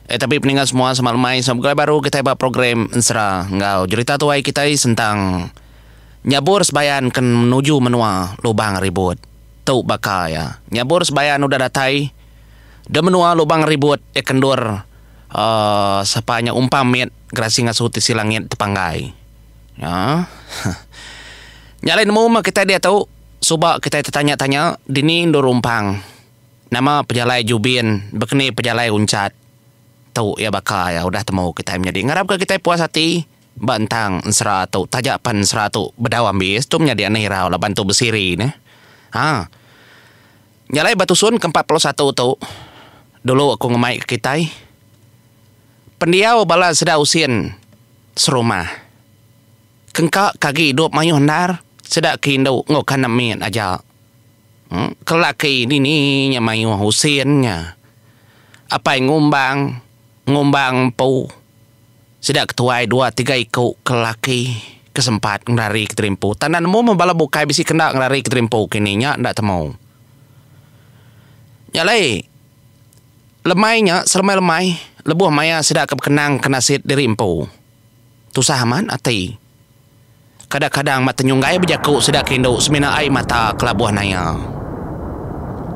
Tapi peningat semua sama lemai sama baru kita buat program ensera ngau cerita tu ai kita tentang nyabur sebayan kan menuju menua lubang ribut. Tu bakal ya. Nyabur sebayan udah datai. Dah menua lubang ribut kendur sapanya umpamit grasi ngasuti silangit tepanggai. Ya. Nyalain mau mah kita dia tahu suba kita tanya-tanya dini ndorumpang. Nama pejalai Jubin, bekeni pejalai Uncat. Tahu ya bakal ya udah temu kita menjadi ngarap ke kita puas hati bantang ensera tu tajapan ensera tu bedawam bis tu menjadi aneh rau lah bantu besiri ne. Ha. Nyalai batusun ke-41 tu. Dulu aku ngemai ke kita. Pendiau bala sedau usin serumah. Kengkak kaki hidup mayuh ndar sedak kindu ngokan namin aja. Kelaki ini nya mayuh usinnya. Apa yang ngumbang pau sedak ketuai 2-3 ikut kelaki kesempat ngelari ke terimpu tananmu membala bukai bisi kena ngelari ke terimpu kini nya ndak temu nyalai lemainya selemai-lemai lebuh maya sedak kekenang kenasit dari empu tu sahaman ati kadang-kadang mata nyunggai berjaku sedak kindu semina ai mata kelabuh naya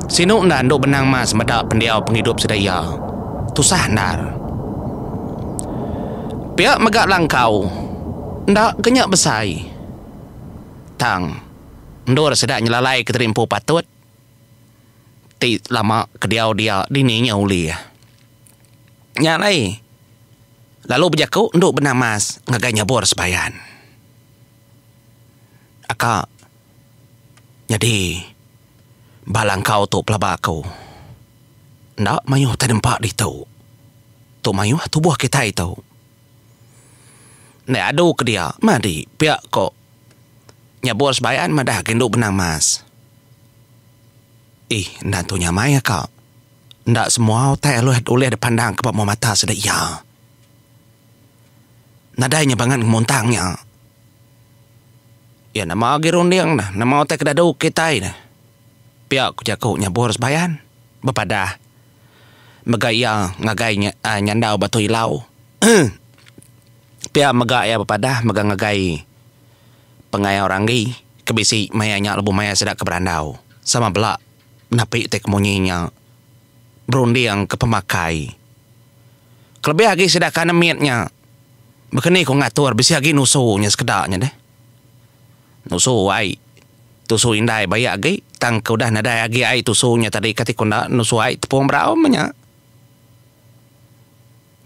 sinu ndak benang mas medak pendiau penghidup sedaya tu sahnar pihak megak langkau ndak kenyak besai tang ndur sedak nyelalai ke terimpu patut ti lama kediau dia dininya uli nyalai lalu berjaku nduk benang mas ngaganya bor sebayan aka jadi balang kau tu pelabakau ndak mayuh tadempak di tu tu mayuh tubuh kita itu nek adu ke dia madi pihak kok nyabur sebayan madah genduk benang mas ndak tu nyamai ya kak ndak semua otak oleh pandang ke mau mata sedek ya nadanya bangan montangnya ya nama agi rundiang nah nama otak kedadu kita nah pihak ku jaku nyabur sebayan bepadah megaya ngagainya nyandau batu ilau pihak megak ya bepadah megang ngagai pengaya orang gi kebisi mayanya lebu maya sedak ke berandau sama belak napi tek monyinya berundiang ke pemakai kelebih lagi sedak kana mietnya bekeni ko ngatur bisi lagi nusunya sekedaknya deh nusu ai tusu indai bayak gi tang ke udah nadai lagi ai tusunya tadi katik konda nusu ai tepung berau menya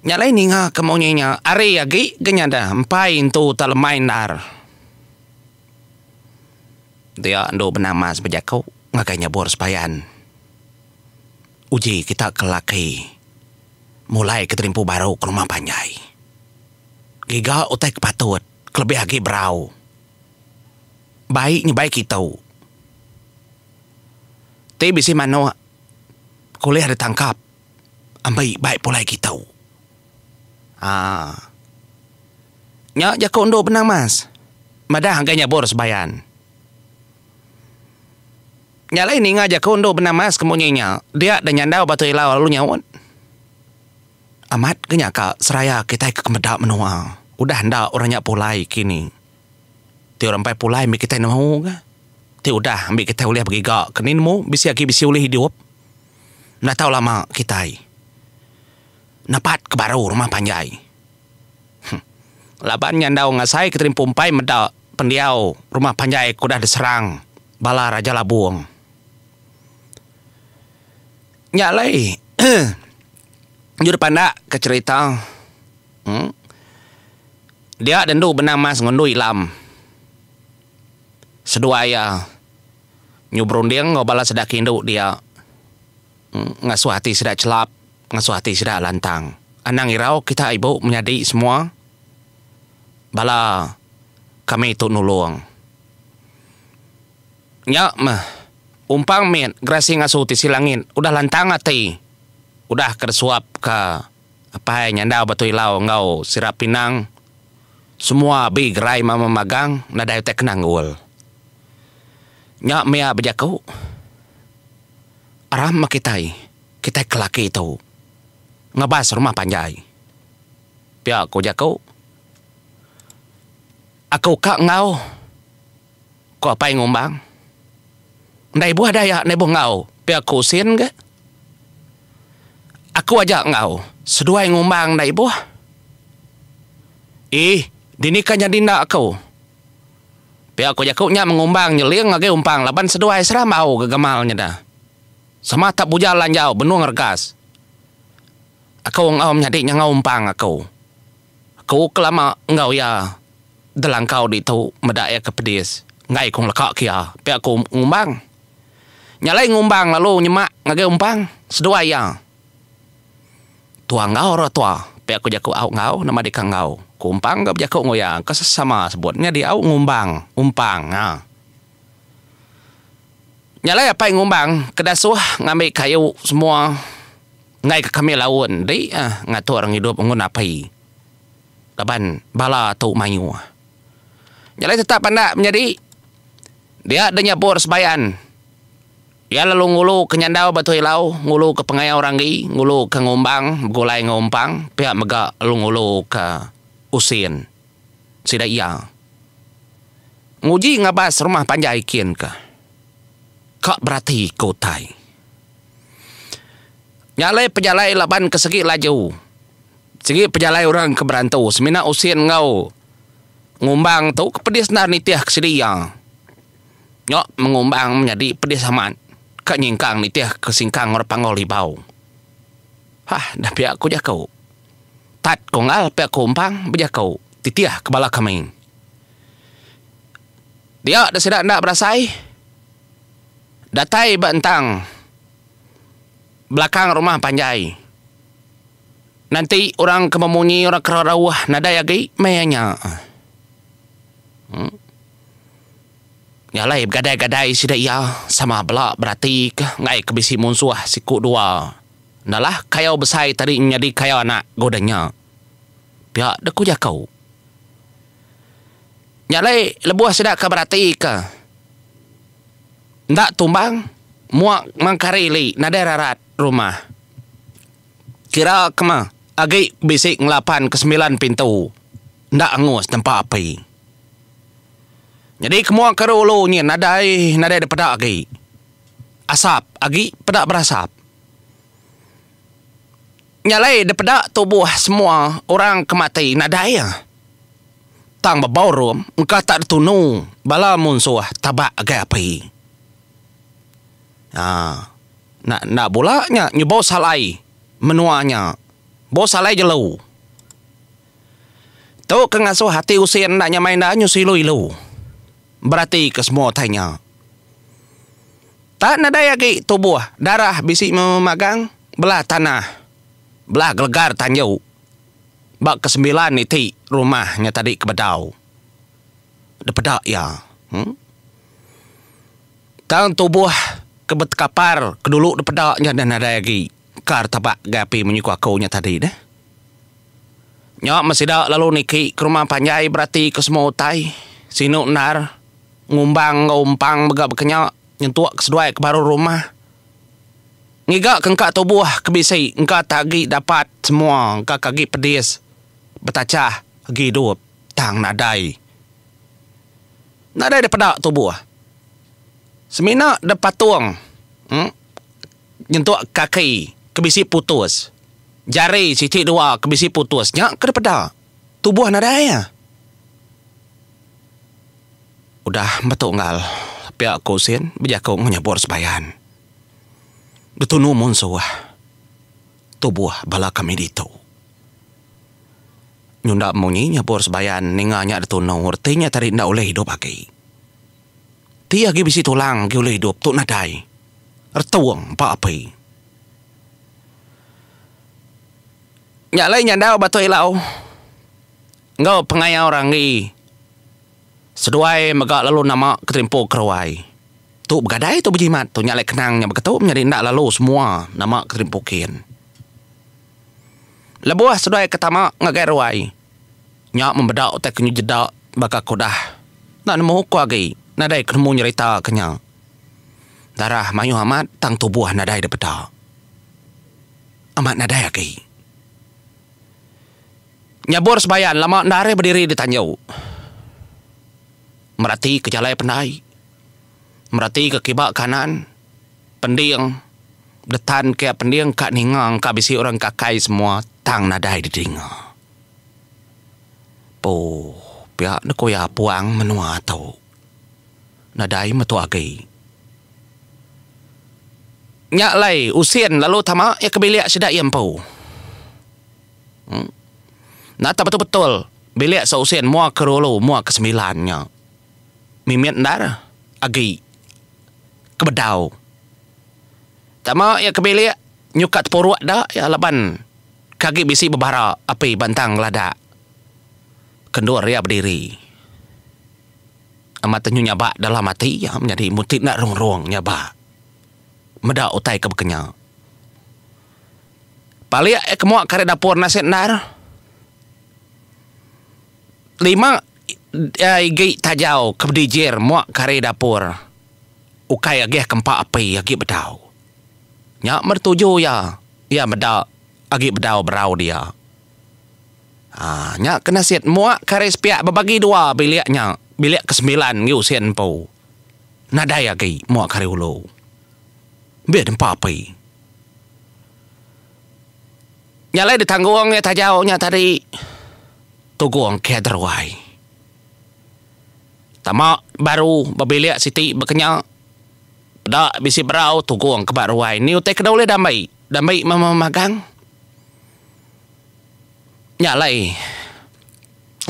nyalai ni nga kemonyinya ari lagi genyada empai tu talemain dar dia ndo benamas berjakau ngaganya bor sepayan uji kita ke laki mulai ke terimpu baru ke rumah panjai giga utai kepatut kelebih lagi berau baiknya baik kita tapi bisi mano kuliah ditangkap ambai baik pulai kita nya jako ndo benang mas madah harganya bor sebayan nyalai ni ngajak ndo benang mas kemunyinya dia dan nyandau batu ilau lalu nyawon amat kenyaka seraya kita ke kemedak menua udah ndak orangnya pulai kini ti orang pai pulai ambil kita mau ga ti udah ambil kita uliah bagi gak kenin mu bisi lagi bisi ulih hidup ndak tahu lama kita napat ke baru rumah panjai laban nyandau ngasai ke terimpu empai medak pendiau rumah panjai kudah diserang bala raja labuang nyalai jur pandak ke cerita dia dendu benang mas ngundu ilam seduaya nyubrundiang ngobala sedak induk dia ngasuh hati sedak celap ngasuh hati sedak lantang anang irau kita ibu menyadi semua bala kami tu nulung nya mah umpang min grasi ngasuh ti silangin udah lantang ati udah kersuap ke apa nyandau batu ilau ngau sirap pinang semua bi gerai mama magang nadai tek kenangul nya mea berjaku aram makitai kita kelaki itu ngebas rumah panjai. Pia aku jako. Aku kak ngau. Ko apa yang ngumbang? Ndai buah daya nebo ngau. Pia aku sin ke? Aku ajak ngau. Seduai ngumbang ndai buah. Dinikah jadi nak aku. Pia aku jako nya mengumbang nyeliang ngage umpang laban seduai seram au gegamalnya dah. Sama tak bujalan jauh benua ngergas. Aku ngau menyadik nya ngau umpang aku. Aku kelama ngau ya. Dalang kau di tu medaya ke pedis. Ngai kong lekak kia. Pia aku ngumbang. Nyalai ngumbang lalu nyemak ngage umpang. Seduai ya. Tua ngau ro tua. Pia aku jako au ngau nama dika ngau. Kumpang gak jako ngoyang. Kesesama sebutnya di au ngumbang. Umpang. Nyalai apa yang ngumbang. Kedasuh ngambil kayu semua. Ngai ke kami lawan. Di ngatur orang hidup ngun apai. Laban bala tu mayu. Nyalai tetap anda menjadi. Dia ada nyabur sebayan. Dia lalu ngulu ke nyandau batu hilau. Ngulu ke pengaya orang gi. Ngulu ke ngumbang. Gulai ngumpang. Pihak mega lalu ngulu ke usin. Sida iya. Nguji ngabas rumah panjai kian ke. Kak berarti kotai. Nyalai pejalai laban ke segi laju. Segi pejalai orang ke berantu. Semina usin ngau. Ngumbang tu ke pedis nar nitiah kesedia. Nyok mengumbang menjadi pedis amat. Kak nyingkang nitiah kesingkang orang pangoli bau. Dah pihak aku jakau. Tat kongal pihak kumpang berjakau. Titiah kebala kami. Dia dah sedap nak berasai. Datai bentang. Belakang rumah panjai. Nanti orang kememunyi orang kerawah nadai lagi mayanya. Nyalai gadai-gadai sida ia sama belak berarti ke ngai kebisi munsuah siku dua. Nalah kayau besai tadi jadi kayau anak godanya. Pihak deku jakau. Nyalai lebuah sida ke berarti ke. Ndak tumbang muak mangkarili nadai rarat rumah. Kira kema agi bisik ngelapan ke 9 pintu. Ndak angus tempat api. Jadi kemua kerulu ni nadai daripada agi. Asap agi pedak berasap. Nyalai daripada tubuh semua orang kemati nadai ya. Tang babau rum engkau tak tunu bala munsuh tabak agi api. Nak bolanya nyubau salai menuanya. Bau salai jelu. Tu kengasuh hati usin nak nyamai nak nyusilu-ilu. Berarti ke semua tanya. Tak nadai lagi tubuh. Darah bisik memagang. Belah tanah. Belah gelegar tanjau. Bak ke 9 niti rumahnya tadi ke bedau. Depedak ya. Tang tubuh kebet kapar. Kedulu depedaknya dan nadai lagi. Kar tabak gapi menyuku akunya tadi deh. Nyok masih dak lalu niki ke rumah panjai berarti ke semua utai. Sinuk nar. Ngumbang ngumpang begak berkenyak nyentuak keseduai ke baru rumah. Ngigak ke engkak tubuh kebisi engkak tagi dapat semua engkak kagi pedis betacah lagi hidup tang nadai daripada tubuh semina dapat tuang nyentuak kaki kebisi putus jari siti dua kebisi putus nyak ke daripada tubuh nadai ya. Udah betunggal pihak kusin berjakau menyabur sebayan. Detunu munsuh tubuh bala kami ditu. Nyunda munyi nyabur sebayan ninganya detunu artinya tadi ndak oleh hidup lagi. Tia gi bisi tulang gi oleh hidup tu nadai. Ertuang pa api. Nyalai nyandau batu ilau. Ngau pengaya orang ni. Seduai megak lalu nama keterimpo kerawai. Tu bergadai tu berjimat. Tu nyalai kenangnya berketuk menjadi ndak lalu semua nama keterimpo kian. Lebuah seduai ketama ngagai rawai. Nyak membedak utai kenyu jedak baka kodah. Nak nemu huku lagi. Nadai kenemu nyerita kenya. Darah mayu amat tang tubuh nadai daripada. Amat nadai lagi. Nyabor sebayan lama nare berdiri di tanjau. Merati ke jalai penai. Merati ke kibak kanan. Pendiang. Detan ke pendiang kak ningang kak bisi orang kakai semua tang nadai di telinga. Po, pihak nak koya puang menua tau. Nadai matu agai. Nyak lai usien lalu tama ya kebiliak sedak yang pau. Nata betul-betul biliak seusien mua kerolo mua kesembilannya. Mimiat ndara agi kebedau. Tama ya kebiliak nyukat poruak dah ya laban kaki bisi berbara api bantang lada. Kendua ria berdiri. Amat tenyu nyabak dalam hati ya menjadi mutik nak rong-rong nyabak. Meda utai ke bekenya. Palia kemuak kare dapur nasi nar. 5 igi tajau kebdijir muak kare dapur. Ukai agih kempak api agi bedau. Nyak mertuju ya. Ya meda agi bedau berau dia. Nyak kena siat muak kare sepiak berbagi dua biliaknya. Biliak ke-9 ngiusian pau. Nadai agi muak kare ulu. Biar dempa api. Nyalai ditanggung ya tajaunya tadi. Tuguang kederwai. Tamak baru babiliak siti berkenyak. Dak bisi berau tuguang kebaruai. Ni utai kena boleh damai. Damai mamagang. Nyalai.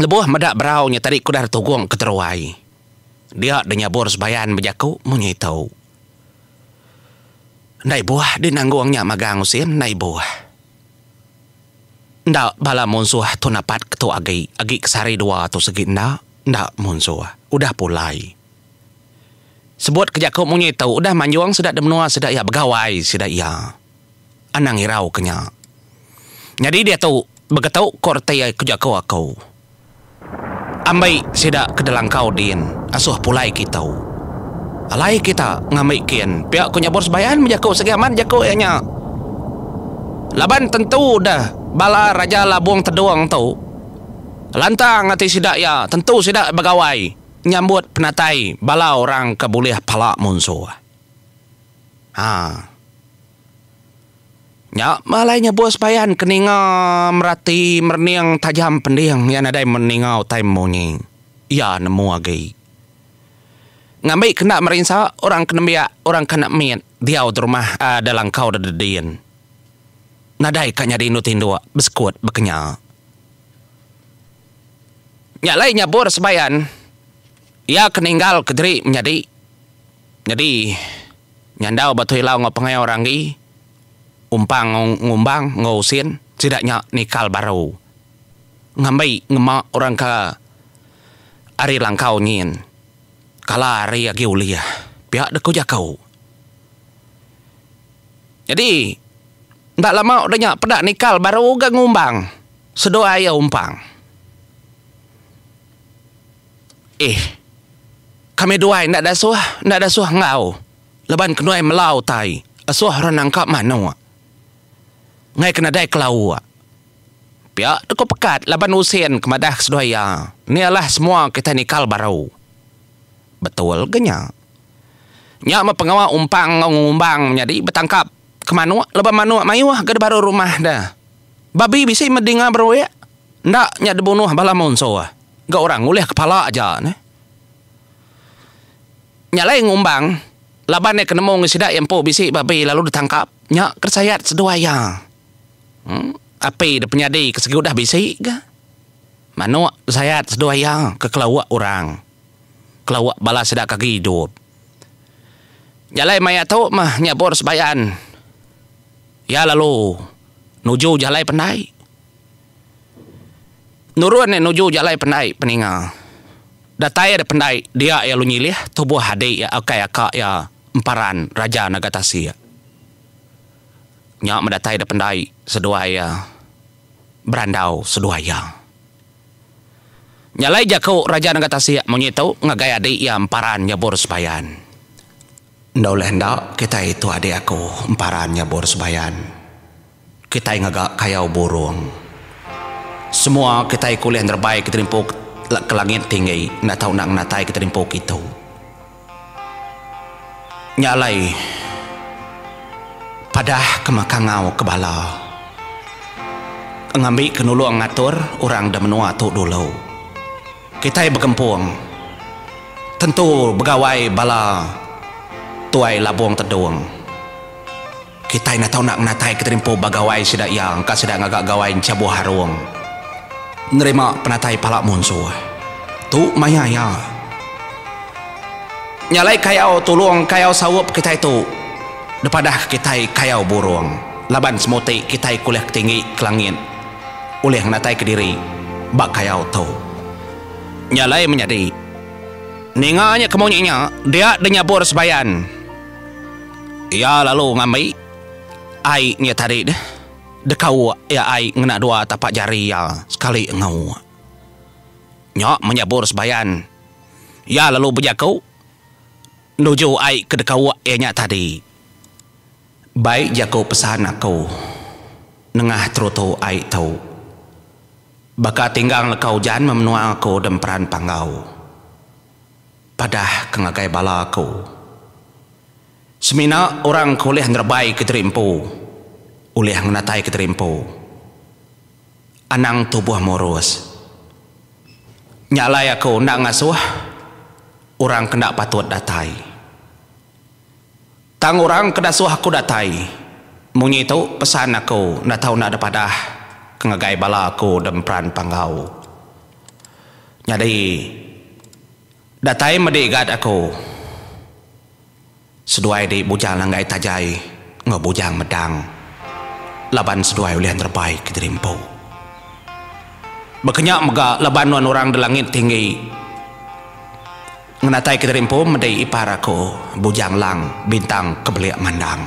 Lebuh medak berau nya tadi kudar tuguang kederwai. Dia denyabur sebayan berjaku munyai tau. Nai buah di nangguangnya magang usin nai buah. Ndak bala monsuah tu napat ketu agi kesari 2 atau segi ndak monsuah. Udah pulai. Sebut kejaku munyai tahu udah manjuang sedak demenua sedak ya begawai sedak ya. Anang irau kenya. Jadi dia tahu begetau kortei kejaku aku. Ambai sedak ke dalam kau din asuh pulai kita. Alai kita ngamai kian. Pihak ku nyabur sebayan menjaku segaman jaku nya. Laban tentu dah bala raja labung teduang tu. Lantang hati sidak ya. Tentu sidak begawai. Nyambut penatai bala orang kebuliah palak munsuh. Nyak malai nyabur sebayan keninga merati merniang tajam pendiang yang ada meningau taim monying. Ya nemu agi. Ngambil kena merinsa orang kena biak orang kena miat dia di rumah dalam kau dededian. Nadai kanya di nutin dua beskut bekenya. Nyalai nyabur sebayan. Ia keninggal kediri menjadi. Jadi nyandau batu hilau ngopengai orang i. Umpang ngumbang ngausin tidaknya nikal baru. Ngambil ngemak orang ke ari langkau nyin. Kala hari agi uliah. Pihak deku jakau. Jadi. Tak lama udah nyak pedak nikal baru gak ngumbang. Sedoa ya umpang. Kami dua ndak ada suah ngau. Leban kenuai melau tai. Asuah renang kap mana. Ngai kena dai kelau. Pihak deku pekat laban usien kemadah sedoa ya. Nialah semua kita nikal baru. Betul genya. Nyak ma pengawal umpang ngumbang jadi betangkap kemanu leban manu mayuah gede baru rumah dah. Babi bisa medinga bro ya. Ndak nyak dibunuh bala monso. Gak orang ngulih kepala aja ne. Nyalai ngumbang laban kena mau ngesidak yang po bisi babi lalu ditangkap. Nyak kersayat sedua ya. Api de penyadi kesegi udah bisi ga. Manu sayat sedua ya ke kelawak orang. Kelawak bala sedak kaki hidup. Jalai maya tu mah nyabur sebayan. Ya lalu nuju jalai penai. Nurun nuju jalai penai peninga. Datai ada penai dia ya lu nyilih tubuh hadi ya akak ya emparan raja Nagatasi. Nyak mendatai ada penai sedua ya berandau sedua ya. Nyalai jaku raja Nagatasi menyitau ngagaya di ya emparan nyabur sebayan. Ndoleh ndak kita itu adik aku emparan nyabur sebayan. Kita ngagak kayau burung. Semua kita kuliah terbaik keterimpo ke langit tinggi. Nak tahu nak natai keterimpo kita. Nyalai padah kemakangau kebala. Ngambil kenulu ngatur orang dah menua tu dulu. Kita bergempung. Tentu begawai bala tuai labung tedung. Kita nak tahu nak natai keterimpo bagawai sidak yang ka sidak ngagak gawai cabu harung. Nerima penatai palak munsuh. Tu maya ya. Nyalai kayau tulung kayau sawup kita itu. Depadah kita kayau burung. Laban semuti kita kuliah tinggi ke langit. Oleh natai ke diri. Bak kayau tu. Nyalai menjadi. Ninganya kemunyanya dia denyabur sebayan. Ya lalu ngambil. Ai nya tadi deh. Dekau ya ai ngena dua tapak jari ya sekali ngau. Nyok menyabur sebayan. Ya lalu berjakau. Nuju ai ke dekau ya nya tadi. Baik jakau pesan aku. Nengah troto ai tau. Baka tinggang lekau jan memenua aku dan peran panggau. Padah kengagai bala aku. Semina orang kuliah terbaik keterimpu. Oleh menatai keterimpo. Anang tubuh morus. Nyalai aku nak ngasuh. Orang kena patut datai. Tang orang kena suh aku datai. Munyi itu pesan aku. Nak tahu nak dapadah. Kengagai bala aku dan peran panggau. Jadi. Datai medigat aku. Seduai di bujang langgai tajai. Ngebujang medang. Laban seduai oleh terbaik keterimpo. Berkenyak mega labanuan orang di langit tinggi. Ngenatai keterimpo medai ipar aku. Bujang lang bintang kebeliak mandang.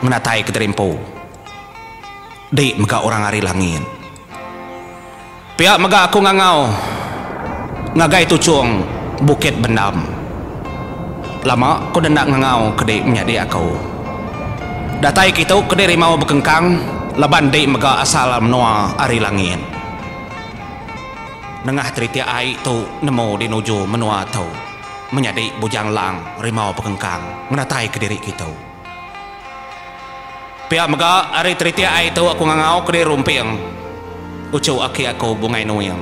Ngenatai keterimpo. Di mega orang hari langit. Pihak mega aku ngangau. Ngagai tucung bukit bendam. Lama aku nak ngangau kedai menjadi aku. Datai kita kediri mau berkengkang. Laban di mega asal menua ari langit. Nengah teritia ai tu nemu dinuju menua tau. Menjadi bujang lang rimau berkengkang. Menatai kediri kita. Pihak mega ari teritia ai tu aku ngangau kediri rumping. Ucu aki aku bungai nuyang.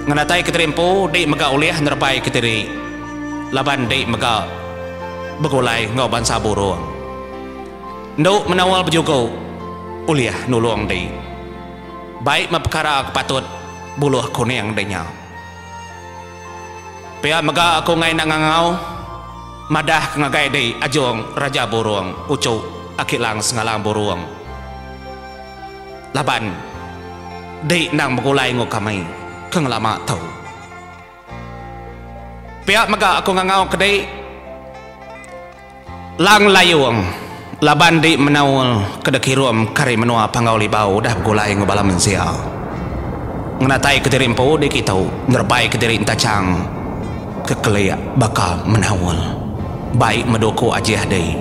Menatai keterimpo di mega uliah nerbai kediri. Laban di mega begulai ngau bansa burung. Nduk menawal berjugo uliah nulung di. Baik mempekara kepatut buluh kuning dinya. Pihak mega aku ngai nak ngangau. Madah ngagai di ajong raja burung. Ucu akilang sengalang burung. Laban di nang begulai nguk kami. Keng lama tau. Pihak mega aku ngangau kedai. Lang layung. Laban di menawal kedekirum kari menua panggau libau dah begulai ngubala mensial. Ngenatai keterimpo di kita nerbai kediri entacang kekeliak bakal menawal. Baik medoku aja dei.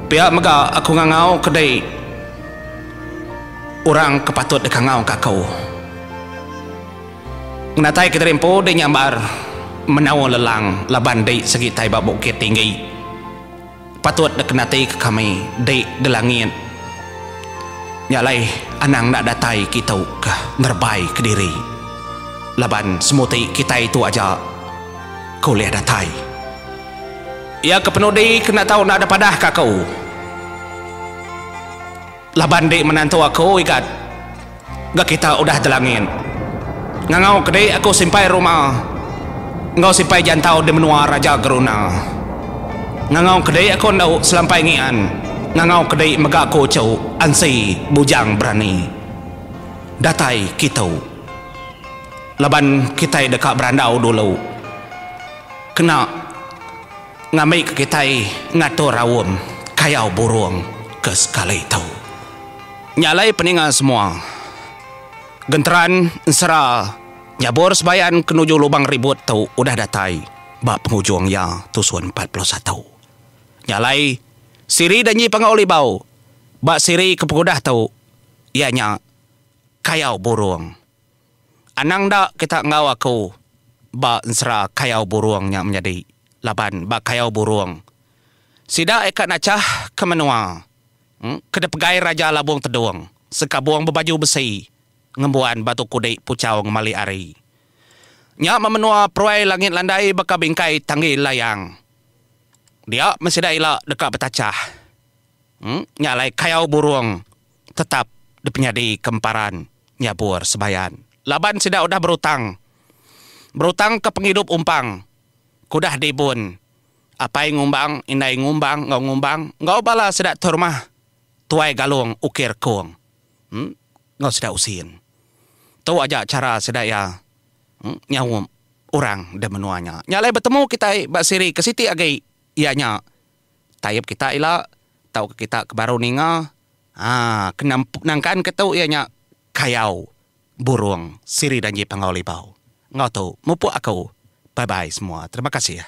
Pihak mega aku ngangau kedai. Orang kepatut dekangau kakau. Ngenatai keterimpo di nyambar menawal lelang laban di segi taiba bukit tinggi. Patut nak kenati ke kami di langit. Nyalai anang nak datai kita ke nerbai ke diri. Laban semuti kita itu aja kuliah datai. Ya kepenudi kena tahu nak ada padah kakau. Laban di menantu aku ikat. Gak kita udah di langit. Ngangau kedai aku simpai rumah. Ngau simpai jantau di menua Raja Geruna. Ngangau kedai aku nak selampai ngian. Ngangau kedai mega aku cau ansi bujang berani. Datai kita. Laban kita dekat berandau dulu. Kena ngamai ke kita ngatur rawum kayau burung ke sekali tau. Nyalai peningan semua. Genteran sera nyabur sebayan kenuju lubang ribut tau udah datai. Bak penghujung ya tusuan 41. Nyalai siri dan nyi pangau libau. Bak siri kepegudah tau ianya kayau burung. Anang dak kita ngau aku ba ensra kayau burungnya menjadi laban ba kayau burung. Sida ekat nacah ke menua. Kedepegai Raja Labung Teduang. Sekabuang berbaju besi. Ngembuan batu kudai pucau ngemali ari. Nya memenua peruai langit landai baka bingkai tanggi layang. Dia masih dah elak dekat betacah. Nya lai kayau burung. Tetap dipenyadi kemparan. Nyabur sebayan. Laban sida udah berutang. Berutang ke penghidup umpang. Kudah dibun. Apai ngumbang, indai ngumbang, ngau ngumbang. Ngau bala sida turmah. Tuai galung ukir kuang. Ngau sida usin. Tahu aja cara sida ya. Nyawu orang dan menuanya. Nyalai bertemu kita bak siri ke siti agai ianya. Tayap kita ila tahu kita ke baru ninga. Kenangkan ketau ianya kayau burung siri dan je pangau libau. Ngau tahu mupu aku. Bye bye semua. Terima kasih ya.